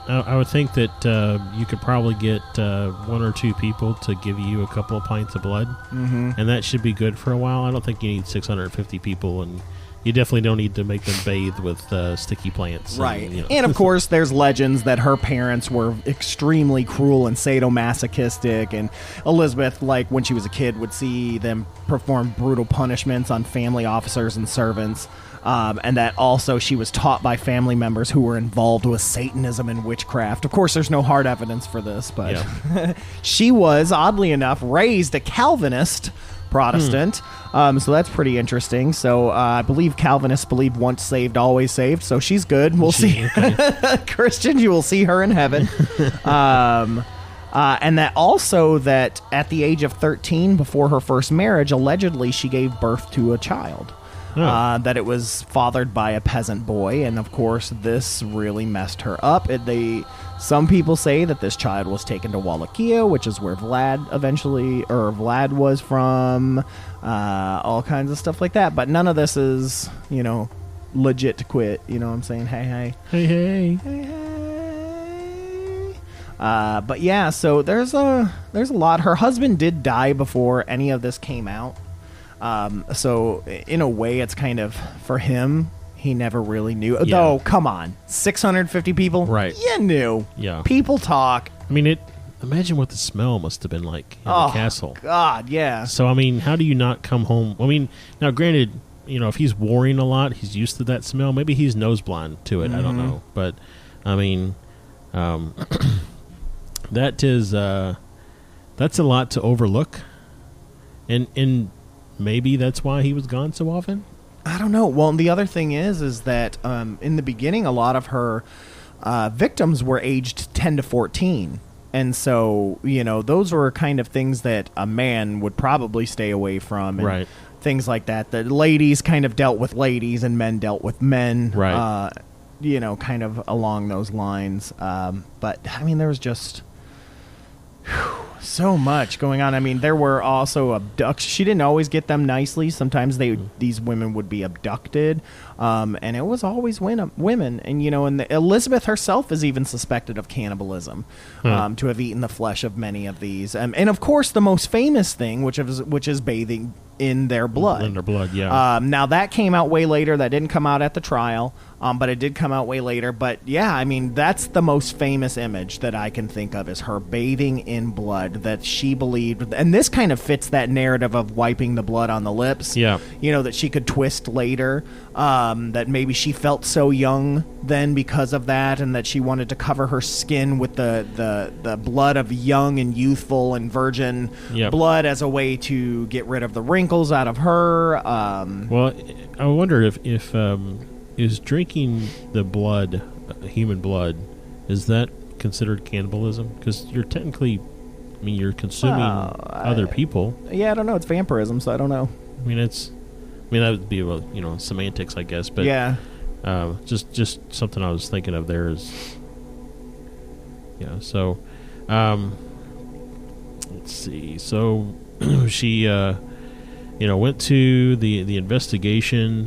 I would think that you could probably get 1 or 2 people to give you a couple of pints of blood, and that should be good for a while. I don't think you need 650 people, and you definitely don't need to make them bathe with sticky plants. Right. And of course, there's legends that her parents were extremely cruel and sadomasochistic, and Elizabeth, when she was a kid, would see them perform brutal punishments on family officers and servants. And that also she was taught by family members who were involved with Satanism and witchcraft. Of course, there's no hard evidence for this, but she was, oddly enough, raised a Calvinist Protestant. So that's pretty interesting. So I believe Calvinists believe once saved, always saved. So she's good. We'll see. Okay. Christians, you will see her in heaven. And that also that at the age of 13, before her first marriage, allegedly she gave birth to a child. that it was fathered by a peasant boy, and of course this really messed her up. Some people say that this child was taken to Wallachia, which is where Vlad was from, all kinds of stuff like that, but none of this is, legit to quit, you know what I'm saying? Hey. But yeah, so there's a lot. Her husband did die before any of this came out. So in a way, it's kind of for him. He never really knew. Yeah. Though, come on, 650 people. Right? You knew. Yeah. People talk. I mean, imagine what the smell must have been like in the castle. God, yeah. So I mean, how do you not come home? I mean, now granted, if he's warring a lot, he's used to that smell. Maybe he's nose blind to it. I don't know, but I mean, that's a lot to overlook, and maybe that's why he was gone so often. I don't know. Well, the other thing is that in the beginning, a lot of her victims were aged 10 to 14. And so, those were kind of things that a man would probably stay away from. And right. Things like that. The ladies kind of dealt with ladies and men dealt with men. Right. Kind of along those lines. But, I mean, there was just so much going on. I mean, there were also abductions. She didn't always get them nicely. Sometimes these women would be abducted, and it was always women. And Elizabeth herself is even suspected of cannibalism, to have eaten the flesh of many of these. And of course, the most famous thing, which is bathing in their blood. In their blood, yeah. Now that came out way later. That didn't come out at the trial, but it did come out way later. But yeah, I mean, that's the most famous image that I can think of, is her bathing in blood, that she believed. And this kind of fits that narrative of wiping the blood on the lips. Yeah. That she could twist later. That maybe she felt so young then because of that, and that she wanted to cover her skin with the blood of young and youthful and virgin blood as a way to get rid of the wrinkles out of her. Well, I wonder if is drinking the blood, human blood, is that considered cannibalism? Because you're technically, you're consuming other people. Yeah, I don't know. It's vampirism, so I don't know. That would be semantics, I guess. But yeah, just something I was thinking of there is. Yeah. So, let's see. So she. Went to the investigation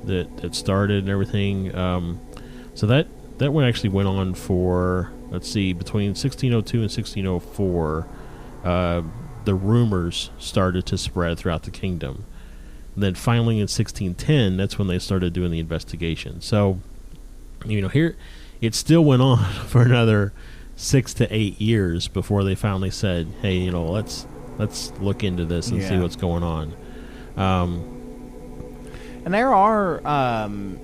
that started and everything. So that one actually went on for, let's see, between 1602 and 1604. The rumors started to spread throughout the kingdom. And then finally in 1610, that's when they started doing the investigation. So, here it still went on for another 6 to 8 years before they finally said, hey, let's look into this and see what's going on. And there are,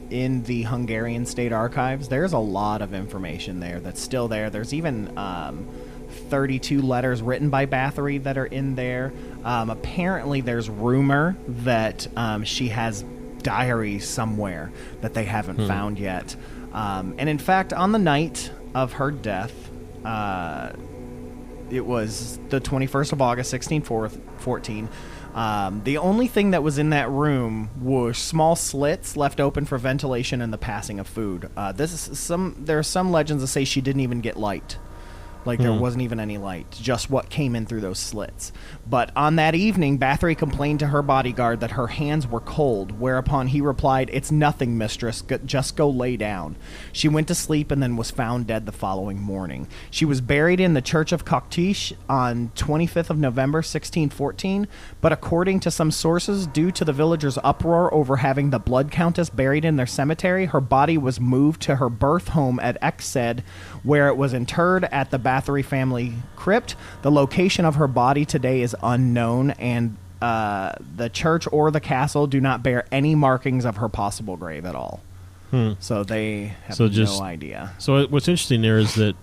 in the Hungarian State Archives, there's a lot of information there that's still there. There's even 32 letters written by Bathory that are in there. Apparently there's rumor that she has diaries somewhere that they haven't found yet. And in fact, on the night of her death, it was the 21st of August, 1614. The only thing that was in that room were small slits left open for ventilation and the passing of food. There are some legends that say she didn't even get light. Like, there wasn't even any light, just what came in through those slits. But on that evening, Bathory complained to her bodyguard that her hands were cold, whereupon he replied, "It's nothing, mistress, just go lay down." She went to sleep and then was found dead the following morning. She was buried in the church of Countess on 25th of November, 1614, but according to some sources, due to the villagers' uproar over having the Blood Countess buried in their cemetery, her body was moved to her birth home at Exed, where it was interred at the Bathory family crypt. The location of her body today is unknown, and the church or the castle do not bear any markings of her possible grave at all. So they have no idea. So what's interesting there is that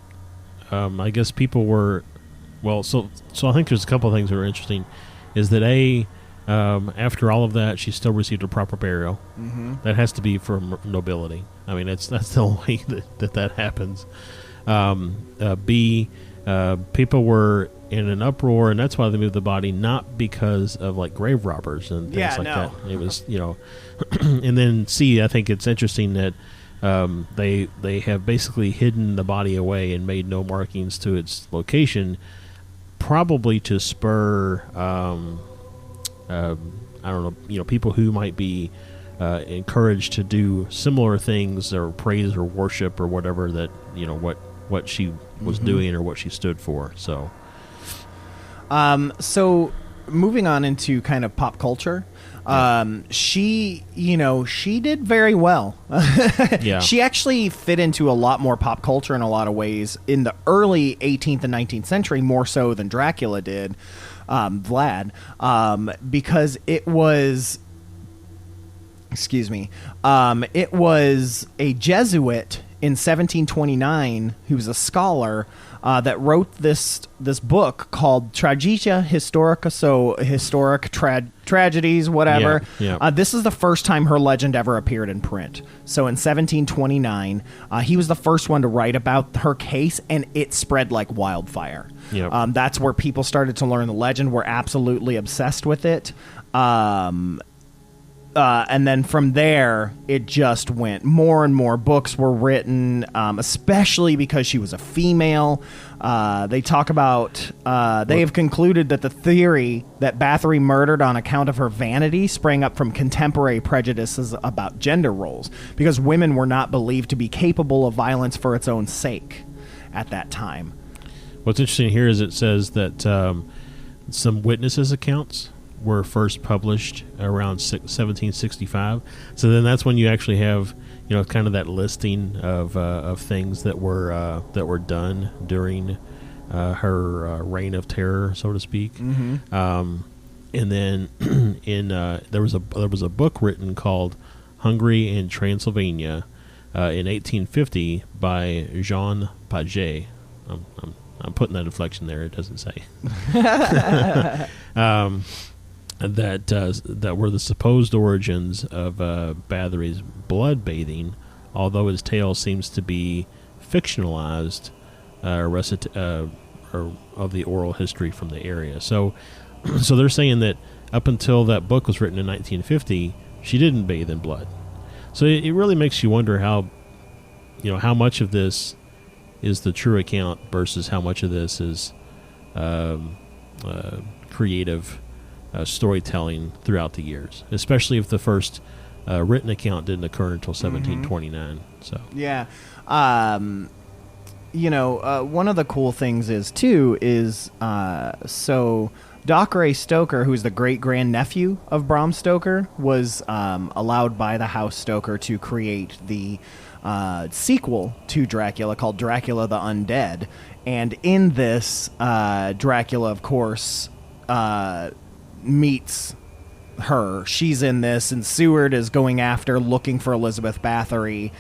I guess people were... Well, so I think there's a couple of things that are interesting. Is that after all of that, she still received a proper burial. Mm-hmm. That has to be for nobility. I mean, that's the only way that happens. B, people were in an uproar, and that's why they moved the body, not because of like grave robbers and things that. It was, and then I think it's interesting that they have basically hidden the body away and made no markings to its location, probably to spur I don't know, people who might be encouraged to do similar things or praise or worship or whatever that what she was doing or what she stood for. So moving on into kind of pop culture, she did very well. Yeah. She actually fit into a lot more pop culture in a lot of ways in the early 18th and 19th century, more so than Dracula did, Vlad, because it was, it was a Jesuit in 1729 who was a scholar that wrote this book called Tragedia Historica, so historic tragedies, whatever. Yeah. This is the first time her legend ever appeared in print. So in 1729, he was the first one to write about her case, and it spread like wildfire. Yep. That's where people started to learn the legend, were absolutely obsessed with it. And then from there, it just went. More and more books were written, especially because she was a female. They talk about, they have concluded that the theory that Bathory murdered on account of her vanity sprang up from contemporary prejudices about gender roles, because women were not believed to be capable of violence for its own sake at that time. What's interesting here is it says that some witnesses' accounts were first published around 1765. So then that's when you actually have, kind of that listing of things that were done during her reign of terror, so to speak. Mm-hmm. And then there was a book written called Hungary in Transylvania in 1850 by Jean Paget. I'm putting that inflection there. It doesn't say. That were the supposed origins of Bathory's blood bathing, although his tale seems to be fictionalized or of the oral history from the area. So they're saying that up until that book was written in 1950, she didn't bathe in blood. So it really makes you wonder how much of this is the true account versus how much of this is creative storytelling throughout the years, especially if the first written account didn't occur until 1729. So yeah, one of the cool things is so Dockeray Stoker, who's the great grandnephew of Bram Stoker, was allowed by the House Stoker to create the sequel to Dracula called Dracula the Undead, and in this, Dracula, of course, meets her. She's in this, and Seward is going after, looking for Elizabeth Bathory.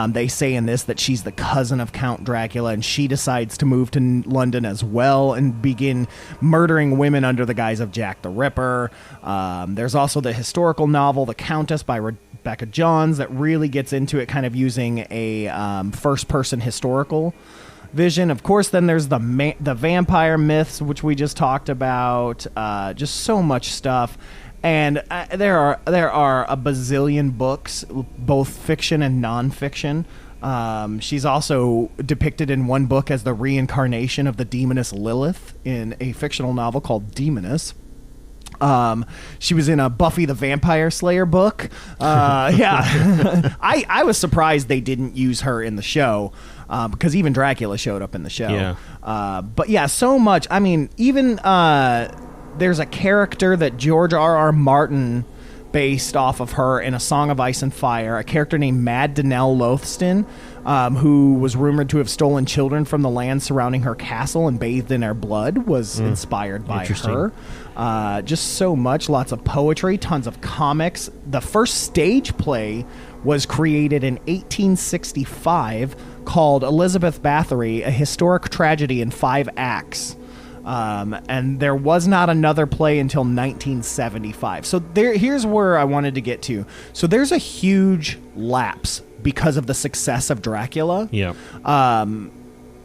They say in this that she's the cousin of Count Dracula, and she decides to move to London as well and begin murdering women under the guise of Jack the Ripper. There's also the historical novel The Countess by Rebecca Johns that really gets into it, kind of using a first-person historical vision. Of course, then there's the vampire myths, which we just talked about. Just so much stuff, and there are a bazillion books, both fiction and nonfiction. She's also depicted in one book as the reincarnation of the demoness Lilith in a fictional novel called Demoness. She was in a Buffy the Vampire Slayer book. Yeah. I was surprised they didn't use her in the show, because even Dracula showed up in the show. Yeah. But yeah, so much. I mean, even there's a character that George R.R. Martin based off of her in A Song of Ice and Fire, a character named Mad Donnell Lothston, who was rumored to have stolen children from the land surrounding her castle and bathed in their blood, was inspired by her. Just so much, lots of poetry, tons of comics. The first stage play was created in 1865 called Elizabeth Bathory, a historic tragedy in 5 acts. And there was not another play until 1975. So here's where I wanted to get to. So there's a huge lapse because of the success of Dracula. Yeah.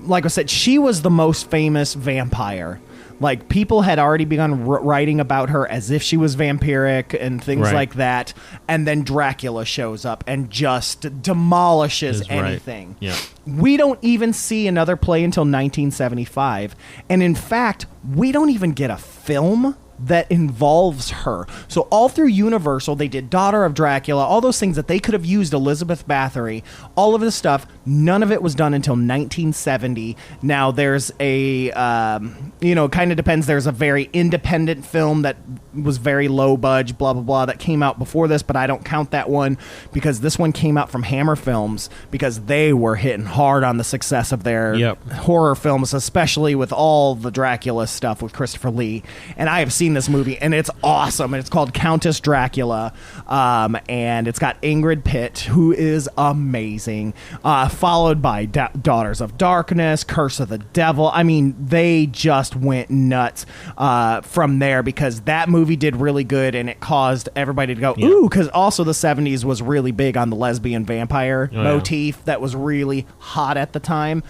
like I said, she was the most famous vampire. Like, people had already begun writing about her as if she was vampiric and things like that. And then Dracula shows up and just demolishes anything. Yeah. We don't even see another play until 1975. And in fact, we don't even get a film that involves her. So all through Universal, they did Daughter of Dracula, all those things that they could have used Elizabeth Bathory, all of this stuff, none of it was done until 1970. Now there's a, kind of depends, there's a very independent film that was very low budge, blah, blah, blah, that came out before this, but I don't count that one because this one came out from Hammer Films because they were hitting hard on the success of their horror films, especially with all the Dracula stuff with Christopher Lee. And I have seen this movie, and it's awesome. And it's called Countess Dracula, and it's got Ingrid Pitt, who is amazing, followed by Daughters of Darkness, Curse of the Devil. I mean, they just went nuts from there because that movie did really good, and it caused everybody to go, ooh, because also the 70s was really big on the lesbian vampire motif that was really hot at the time.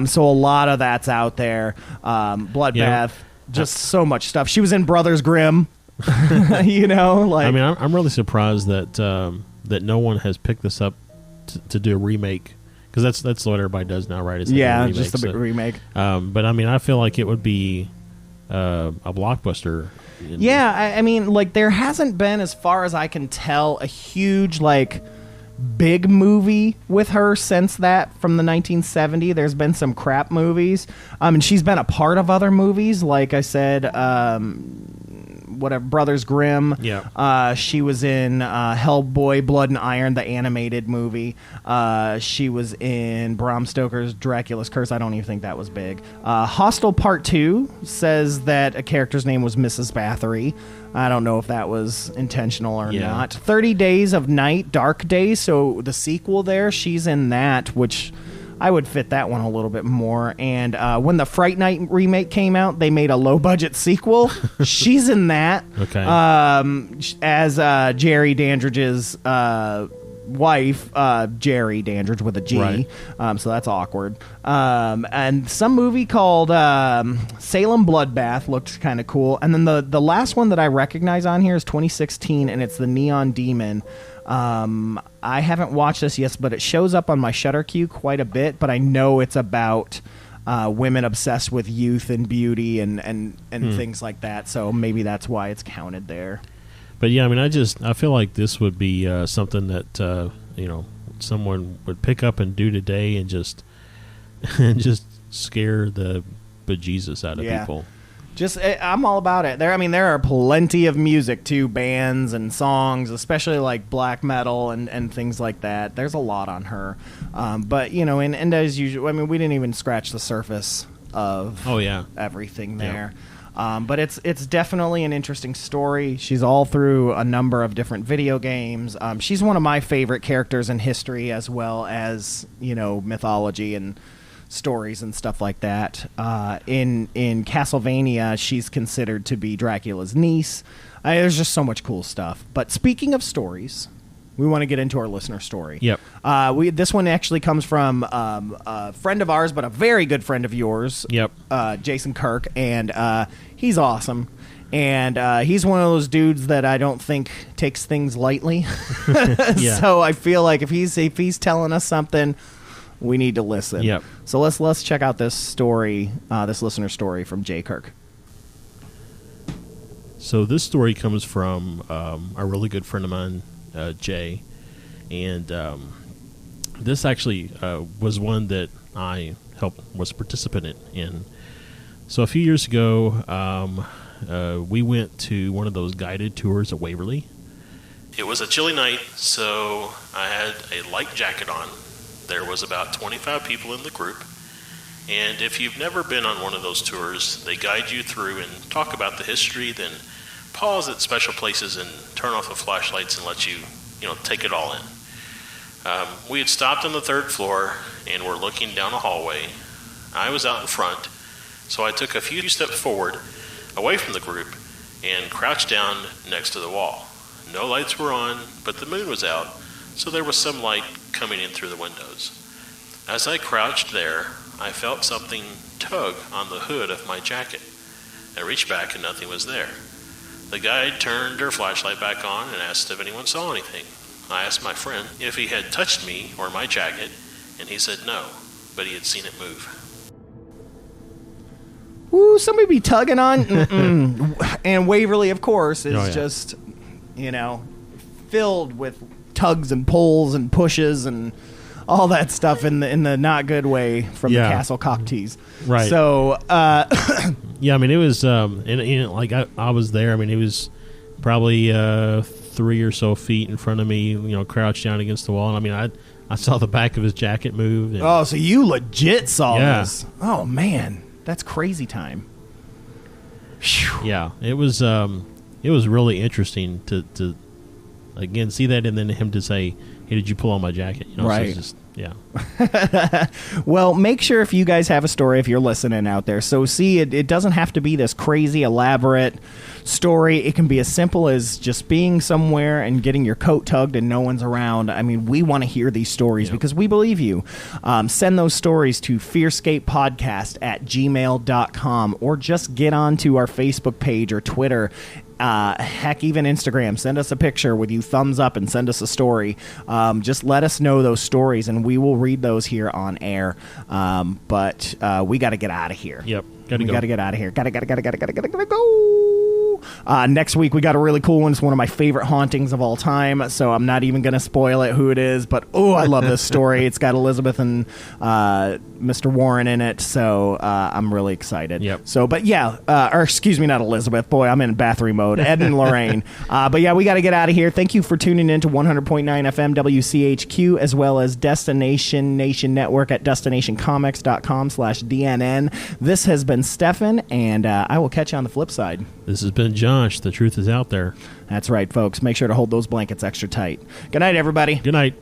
So a lot of that's out there. Bloodbath. Just so much stuff. She was in Brothers Grimm, like. I mean, I'm really surprised that that no one has picked this up to do a remake, because that's what everybody does now, right? Just a remake. But I mean, I feel like it would be a blockbuster. I mean, like, there hasn't been, as far as I can tell, a huge big movie with her since that from the 1970s. There's been some crap movies, and she's been a part of other movies, like I said, Brothers Grimm. She was in Hellboy, Blood and Iron, the animated movie. She was in Bram Stoker's Dracula's Curse. I don't even think that was big. Hostel Part 2 says that a character's name was Mrs. Bathory. I don't know if that was intentional or not. 30 Days of Night, Dark Days. So the sequel there, she's in that, which I would fit that one a little bit more. And when the Fright Night remake came out, they made a low-budget sequel. She's in that. As Jerry Dandridge's wife, Jerry Dandridge with a G. So that's awkward. And some movie called Salem Bloodbath looked kind of cool. And then the last one that I recognize on here is 2016, and it's The Neon Demon. I haven't watched this yet, but it shows up on my Shudder queue quite a bit, but I know it's about women obsessed with youth and beauty and things like that, so maybe that's why it's counted there. But yeah, I mean, I feel like this would be something that someone would pick up and do today, and just scare the bejesus out of people. I'm all about it. There are plenty of music too, bands and songs, especially like black metal and things like that. There's a lot on her, but and as usual, we didn't even scratch the surface of everything there. But it's definitely an interesting story. She's all through a number of different video games. She's one of my favorite characters in history, as well as mythology and stories and stuff like that. In Castlevania, she's considered to be Dracula's niece. There's just so much cool stuff. But speaking of stories, we want to get into our listener story. This one actually comes from a friend of ours, but a very good friend of yours. Jason Kirk, and he's awesome. And he's one of those dudes that I don't think takes things lightly. So I feel like if he's telling us something, we need to listen. So let's check out this story, this listener story from Jay Kirk. So this story comes from a really good friend of mine, Jay, and this actually was one that I was a participant in. So a few years ago, we went to one of those guided tours at Waverly. It was a chilly night, so I had a light jacket on. There was about 25 people in the group, and if you've never been on one of those tours, they guide you through and talk about the history, then pause at special places and turn off the flashlights and let you, take it all in. We had stopped on the third floor and were looking down a hallway. I was out in front, so I took a few steps forward, away from the group, and crouched down next to the wall. No lights were on, but the moon was out, so there was some light coming in through the windows. As I crouched there, I felt something tug on the hood of my jacket. I reached back and nothing was there. The guide turned her flashlight back on and asked if anyone saw anything. I asked my friend if he had touched me or my jacket, and he said no, but he had seen it move. Ooh, somebody be tugging on. And Waverly, of course, is just, filled with tugs and pulls and pushes and all that stuff in the not good way from the Castle Cocktease. Right. So, yeah, I mean, it was, I was there. I mean, it was probably 3 or so feet in front of me, crouched down against the wall. And I mean, I saw the back of his jacket move. And, so you legit saw this. Oh, man. That's crazy time. Whew. Yeah, it was really interesting to again see that, and then him to say, "Hey, did you pull on my jacket?" Right. So it's just, Well, make sure if you guys have a story, if you're listening out there. So, see, it doesn't have to be this crazy, elaborate story. It can be as simple as just being somewhere and getting your coat tugged and no one's around. I mean, we want to hear these stories because we believe you. Send those stories to fearscapepodcast@gmail.com or just get onto our Facebook page or Twitter. Heck, even Instagram. Send us a picture with you thumbs up and send us a story. Just let us know those stories and we will read those here on air. But we got to get out of here. Yep. We got to get out of here. Gotta go. Next week we got a really cool one. It's one of my favorite hauntings of all time, so I'm not even gonna spoil it who it is, but I love this story. It's got Elizabeth and Mr. Warren in it, so I'm really excited. Yep. So, but yeah, or excuse me, not Elizabeth. Boy, I'm in Bathory mode. Ed and Lorraine. But yeah, we got to get out of here. Thank you for tuning in to 100.9 FM WCHQ, as well as Destination Nation Network at destinationcomics.com/DNN. This has been Stefan, and I will catch you on the flip side. This has been Josh. The truth is out there. That's right, folks. Make sure to hold those blankets extra tight. Good night, everybody. Good night.